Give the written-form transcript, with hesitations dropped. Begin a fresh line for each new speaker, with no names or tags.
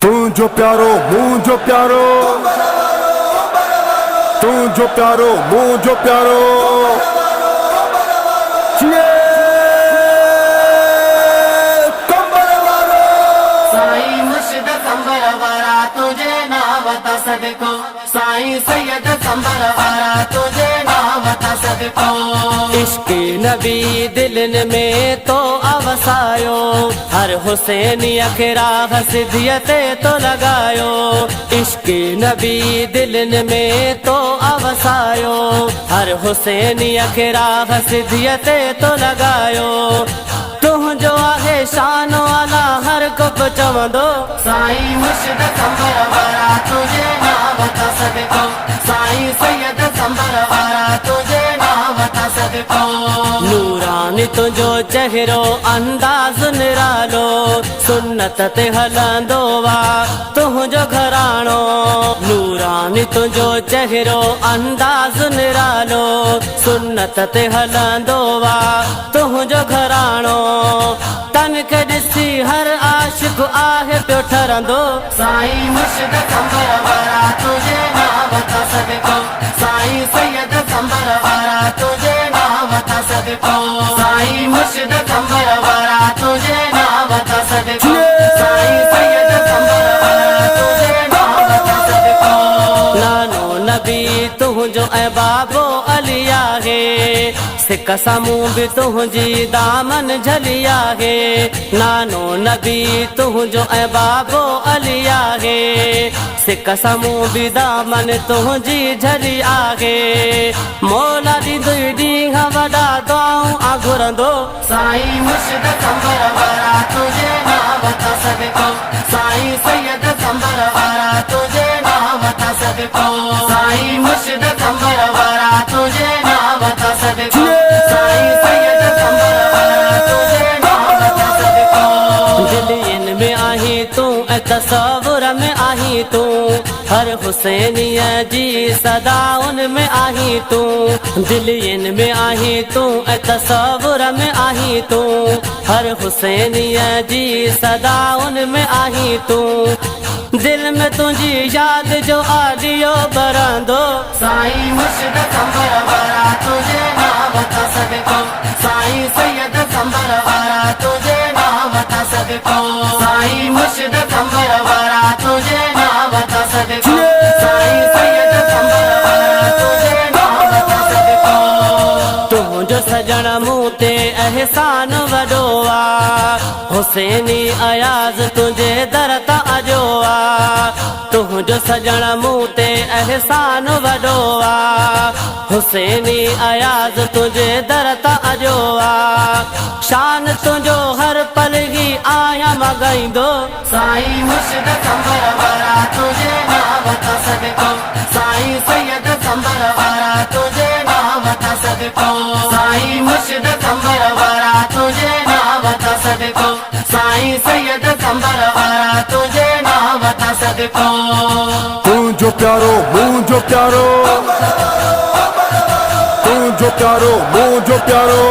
तू जो प्यारो मुँह जो प्यारो, तू जो प्यारो मुँह जो प्यारो,
साईं मुर्शिद कंबर वारा तुझे नाम वता सदको, साईं सैयद कंबर वारा तुझे नाम वता सदको।
इश्क नबी दिलन में तो अवसायो, हर हुसैनी अखरा हसदियते तो लगायो। इश्क नबी दिलन में तो अवसायो, हर हुसैनी अखरा हसदियते तो लगायो। तुम जो आहे शान वाला हर को चवंदो,
साईं मुर्शिद कंबर वारा तुझे नाम वता सदको, साईं सैयद कंबर वारा तुझे नाम वता सदको।
नूरानी तुझो चेहरो अंदाज निरालो, सुन्नत ते हलंदो वा तुझो घराणो। नूरानी तुझो चेहरो अंदाज निरालो, सुन्नत ते हलंदो वा तुझो घराणो। तन खे ॾिसी हर आशिक़ आहे पियो ठरंदो,
साईं मुर्शिद कंबर वारा तुझे नाम वता सदको, साईं सैयद कंबर वारा तुझे नाम वता सदको। साईं मुर्शिद कंबर वारा तुझे नाम वता सदको, साईं सैयद कंबर वारा तुझे नाम वता सदको।
नानो नबी तुझो ऐं बाबो अली आहे, सिक साम्हूं बि तुंहिंजी दामन झली आहे। नानो नबी तुझो ऐं बाबो अली आहे, सिक साम्हूं बि दामन तुंहिंजी झली आहे। मौला ॾींदुई ॾींहं वॾा दुआऊं घुरंदो,
साईं मुर्शिद कंबर वारा तुझे नाम वता सदको, साईं सैयद कंबर वारा तुझे नाम वता सदको। साईं मुर्शिद कंबर वारा तुझे नाम वता सदको, साईं सैयद कंबर वारा तुझे नाम वता सदको।
दिलियन में आहीं तूं ऐं तसव्वुर में आहीं तूं, हर हुसैनीअ जी सदाउन में आहीं तूं। दिलियन में आहीं तूं ऐं तसव्वुर में आहीं तूं, हर हुसैनीअ जी सदाउन में आहीं तूं। दिल में तुझी याद जो आदियो बरंदो,
साईं मुर्शिद कंबर वारा तुझे नाम वता सदको, साईं सैयद कंबर वारा तुझे नाम वता सदको। साईं मुर्शिद कंबर वारा तुझे नाम वता सदको, साईं सैयद कंबर वारा तुझे नाम वता सदको।
तुझो सजण मूं ते एहसान वॾो आ, हुसैनी अयाज़ तुंहिंजे दर तां अॼो आ। तुझो सजण मूं ते एहसान वॾो आ, हुसैनी अयाज़ तुंहिंजे दर तां अॼो आ। शान तुंहिंजो हर पल ई आहियां मां ॻाईंदो,
साईं मुर्शिद कंबर वारा तुझे नाम वता सदको, साईं सैयद कंबर वारा तुझे नाम वता सदको। साईं मुर्शिद कंबर वारा तुझे नाम वता सदको, साईं सैयद कंबर वारा तुझे नाम वता सदको।
तू जो प्यारो मुँह जो प्यारो, तू जो प्यारो मुँह जो प्यारो।